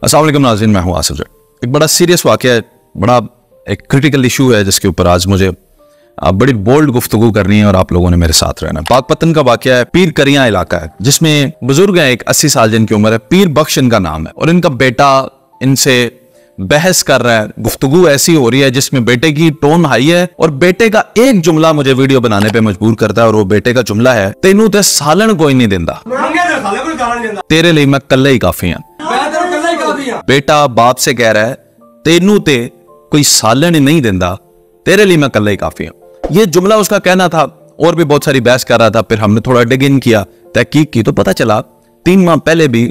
अस्सलाम वालेकुम नाज़रीन, मैं हूं आसिफ। एक बड़ा सीरियस वाक़या है, बड़ा एक क्रिटिकल इशू है जिसके ऊपर आज मुझे बड़ी बोल्ड गुफ्तगू करनी है और आप लोगों ने मेरे साथ रहना। पाकपतन का वाक़या है, पीर करियां इलाका है जिसमें बुजुर्ग हैं, एक 80 साल जिनकी उम्र है, पीर बख्श इनका नाम है और इनका बेटा इनसे बहस कर रहा है। गुफ्तगू ऐसी हो रही है जिसमें बेटे की टोन हाई है और बेटे का एक जुमला मुझे वीडियो बनाने पे मजबूर करता है और वो बेटे का जुमला है, तेनू ते सालन कोई नहीं देंदा, तेरे लिए मैं कल्ले ही काफी हूं। बेटा बाप से कह रहा है तेनू ते कोई सालन नहीं देंदा, तेरे लिए मैं कल्ले ही काफी हूं। ये जुमला उसका कहना था और भी बहुत सारी बहस कर रहा था। फिर हमने थोड़ा डिग इन किया, तहकीक की, तो पता चला 3 माह पहले भी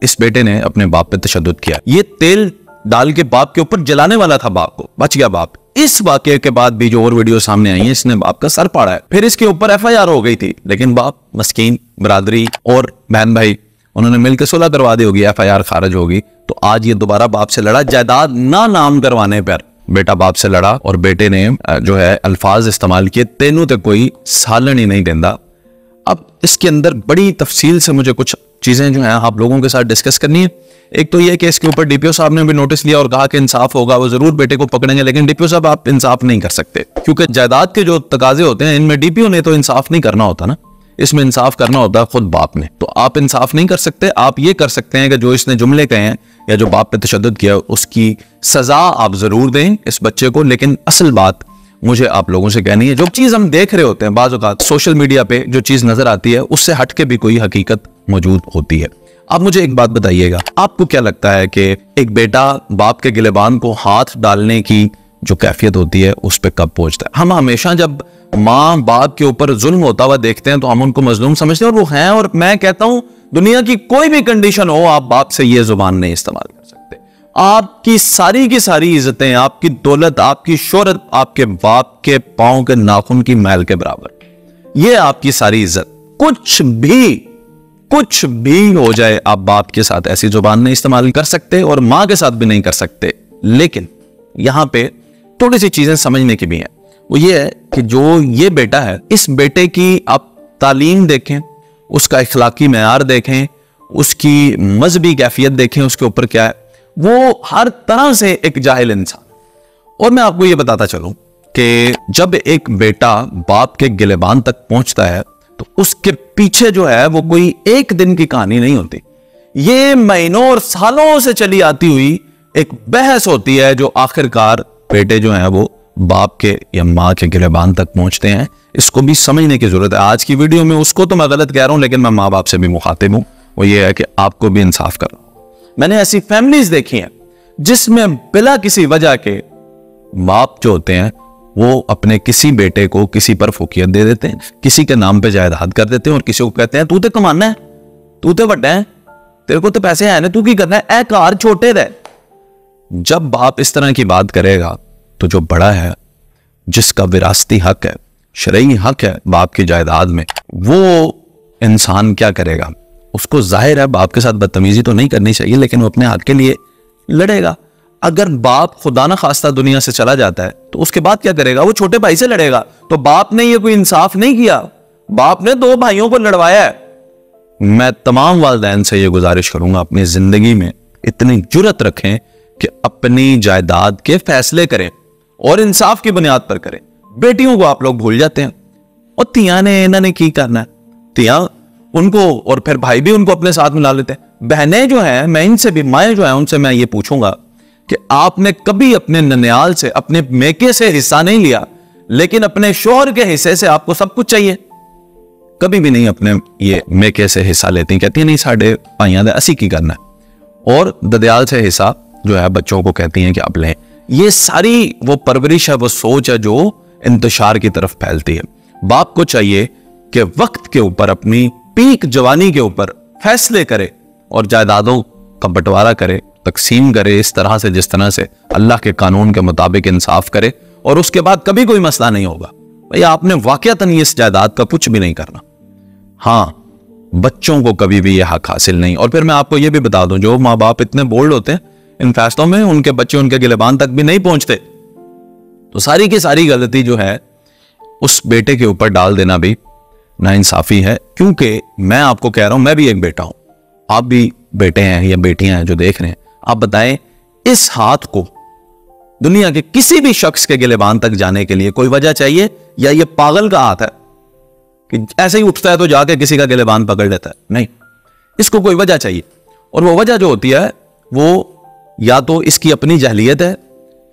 इस बेटे ने अपने बाप पे तशद्दुद किया। ये तेल डाल के बाप के ऊपर जलाने वाला था, बाप को, बच गया बाप। इस वाकये के बाद भी जो और वीडियो सामने आई है, इसने बाप का सर पाड़ा है। फिर इसके ऊपर FIR हो गई थी, लेकिन बाप मस्कीन, बरादरी और बहन भाई उन्होंने मिलकर सुलह करवा दी होगी, FIR खारिज होगी। तो आज ये दोबारा बाप से लड़ा, जायदाद ना नाम करवाने पर बेटा बाप से लड़ा और बेटे ने जो है अल्फाज इस्तेमाल किए, तेनू तो कोई सालन ही नहीं देंदा। अब इसके अंदर बड़ी तफसील से मुझे कुछ चीजें जो हैं आप लोगों के साथ डिस्कस करनी है। एक तो यह कि इसके ऊपर DPO साहब ने भी नोटिस लिया और कहा कि इंसाफ होगा, वो जरूर बेटे को पकड़ेंगे, लेकिन DPO साहब आप इंसाफ नहीं कर सकते क्योंकि जायदाद के जो तकाजे होते हैं इनमें DPO ने तो इंसाफ नहीं करना होता ना, इसमें इंसाफ करना होता है खुद बाप ने। तो आप इंसाफ नहीं कर सकते। आप ये कर सकते हैं कि जो इसने जुमले कहे हैं या जो बाप पे तशद्दुद किया उसकी सजा आप जरूर दें इस बच्चे को। लेकिन असल बात मुझे आप लोगों से कहनी है, जो चीज हम देख रहे होते हैं बाज़ औक़ात सोशल मीडिया पे जो चीज नजर आती है उससे हट के भी कोई हकीकत मौजूद होती है। आप मुझे एक बात बताइएगा, आपको क्या लगता है कि एक बेटा बाप के गिलेबान को हाथ डालने की जो कैफियत होती है उस पर कब पहुंचता है? हम हमेशा जब माँ बाप के ऊपर जुल्म होता हुआ देखते हैं तो हम उनको मजलूम समझते हैं और वो हैं। और मैं कहता हूं दुनिया की कोई भी कंडीशन हो, आप बाप से ये जुबान नहीं इस्तेमाल कर सकते। आपकी सारी की सारी इज्जतें, आपकी दौलत, आपकी शोहरत आपके बाप के पांव के नाखून की मैल के बराबर। ये आपकी सारी इज्जत, कुछ भी हो जाए आप बाप के साथ ऐसी जुबान नहीं इस्तेमाल कर सकते और मां के साथ भी नहीं कर सकते। लेकिन यहां पे थोड़ी सी चीजें समझने की भी हैं। वो ये है कि जो ये बेटा है, इस बेटे की आप तालीम देखें, उसका इखलाकी मेयार देखें, उसकी मजहबी कैफियत देखें, उसके ऊपर क्या है, वो हर तरह से एक जाहिल इंसान। और मैं आपको ये बताता चलूं कि जब एक बेटा बाप के गिलेबान तक पहुंचता है तो उसके पीछे जो है वो कोई एक दिन की कहानी नहीं होती। ये महीनों और सालों से चली आती हुई एक बहस होती है जो आखिरकार बेटे जो है वो बाप के या माँ के गिलेबान तक पहुंचते हैं। इसको भी समझने की जरूरत है। आज की वीडियो में उसको तो मैं गलत कह रहा हूं, लेकिन मैं माँ बाप से भी मुखातिब हूं। वो ये है कि आपको भी इंसाफ करना। मैंने ऐसी फैमिलीज देखी हैं जिसमें बिला किसी वजह के बाप जो होते हैं वो अपने किसी बेटे को किसी पर फौकियत दे देते हैं, किसी के नाम पे जायदाद कर देते हैं और किसी को कहते हैं तू तो कमाना है, तू तो वड्डा है, तेरे को तो पैसे है ना, तू की करना है, ए कार छोटे दे। जब बाप इस तरह की बात करेगा तो जो बड़ा है, जिसका विरासती हक है, शरई हक है बाप की जायदाद में, वो इंसान क्या करेगा? उसको जाहिर है बाप के साथ बदतमीजी तो नहीं करनी चाहिए, लेकिन वो अपने हक के लिए लड़ेगा। अगर बाप खुदा ना खास्ता दुनिया से चला जाता है तो उसके बाद क्या करेगा? वो छोटे भाई से लड़ेगा। तो बाप ने ये कोई इंसाफ नहीं किया, बाप ने 2 भाइयों को लड़वाया है। मैं तमाम वालिदैन से ये गुजारिश करूंगा, अपनी जिंदगी में इतनी जुर्रत रखें कि अपनी जायदाद के फैसले करें और इंसाफ की बुनियाद पर करें। बेटियों को आप लोग भूल जाते हैं और तिया ने इन्होंने की करना है, तिया उनको, और फिर भाई भी उनको अपने साथ मिला लेते हैं। बहनें जो हैं, मैं इनसे भी, माएँ जो हैं, उनसे मैं ये पूछूंगा कि आपने कभी अपने ननियाल से, अपने मेके से हिस्सा नहीं लिया, लेकिन अपने शोहर के हिस्से से आपको सब कुछ चाहिए। कभी भी नहीं अपने ये मेके से हिस्सा लेती, कहती है नहीं साढ़े भाइयां असी की करना है। और ददयाल से हिस्सा जो है बच्चों को कहती हैं कि आप लें। ये सारी वो परवरिश है, वो सोच है जो इंतशार की तरफ फैलती है। बाप को चाहिए कि वक्त के ऊपर, अपनी पीक जवानी के ऊपर फैसले करे और जायदादों का बंटवारा करे, तकसीम करे इस तरह से जिस तरह से अल्लाह के कानून के मुताबिक इंसाफ करे, और उसके बाद कभी कोई मसला नहीं होगा। भाई आपने वाकयातन इस जायदाद का कुछ भी नहीं करना। हाँ, बच्चों को कभी भी यह हक हासिल नहीं। और फिर मैं आपको यह भी बता दूं, जो माँ बाप इतने बोल्ड होते हैं इन फैसलों में, उनके बच्चे उनके गिलेबान तक भी नहीं पहुंचते। तो सारी की सारी गलती जो है उस बेटे के ऊपर डाल देना भी नाइंसाफी है। क्योंकि मैं आपको कह रहा हूं, मैं भी एक बेटा हूं, आप भी बेटे हैं या बेटियां हैं जो देख रहे हैं, आप बताएं, इस हाथ को दुनिया के किसी भी शख्स के गिलेबान तक जाने के लिए कोई वजह चाहिए, या ये पागल का हाथ है कि ऐसे ही उठता है तो जाके किसी का गिलेबान पकड़ लेता है? नहीं, इसको कोई वजह चाहिए, और वो वजह जो होती है वो या तो इसकी अपनी जहलियत है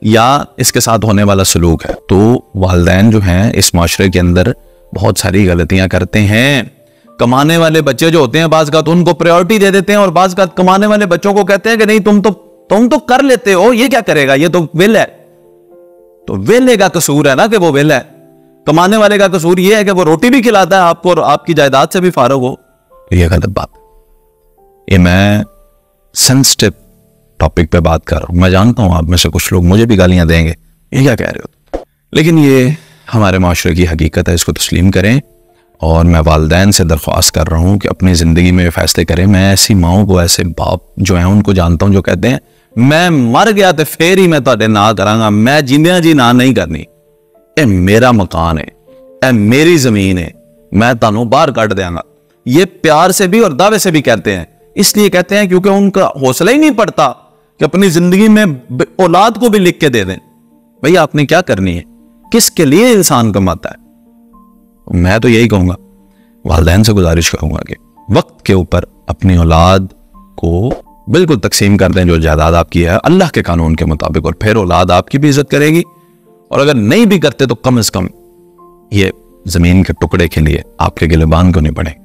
या इसके साथ होने वाला सलूक है। तो वालिदैन जो हैं इस माशरे के अंदर बहुत सारी गलतियां करते हैं। कमाने वाले बच्चे जो होते हैं बाज़ का तो उनको प्रायोरिटी दे देते हैं, और बाज़ का कमाने वाले बच्चों को कहते हैं कि नहीं तुम तो कर लेते हो, ये क्या करेगा, ये तो विल है। तो वेले का कसूर है ना कि वो वेला है, कमाने वाले का कसूर ये है कि वो रोटी भी खिलाता है आपको और आपकी जायदाद से भी फारग हो। तो ये गलत बात है। ये मैं सेंसिटिव टॉपिक पे बात कर रहा हूं। मैं जानता हूं आप में से कुछ लोग मुझे भी गालियां देंगे, ये क्या कह रहे हो, लेकिन ये हमारे माशरे की हकीकत है, इसको तस्लीम करें। और मैं वालिदैन से दरख्वास्त कर रहा हूं कि अपनी ज़िंदगी में फैसले करें। मैं ऐसी माओं को, ऐसे बाप जो हैं उनको जानता हूं जो कहते हैं मैं मर गया तो फिर ही मैं तुहाडे ना करांगा, मैं जिंदियां जी ना नहीं करनी, ए मेरा मकान है, ए मेरी ज़मीन है, मैं तुहानू बाहर कट देंगा। ये प्यार से भी और दावे से भी कहते हैं, इसलिए कहते हैं क्योंकि उनका हौसला ही नहीं पड़ता कि अपनी ज़िंदगी में औलाद को भी लिख के दे दें। भैया आपने क्या करनी है, किसके लिए इंसान कमाता है? मैं तो यही कहूंगा, वालिदैन से गुजारिश करूंगा कि वक्त के ऊपर अपनी औलाद को बिल्कुल तकसीम कर दें जो जायदाद आपकी है अल्लाह के कानून के मुताबिक, और फिर औलाद आपकी भी इज्जत करेगी। और अगर नहीं भी करते तो कम से कम ये जमीन के टुकड़े के लिए आपके गिलेबान को नहीं पड़े।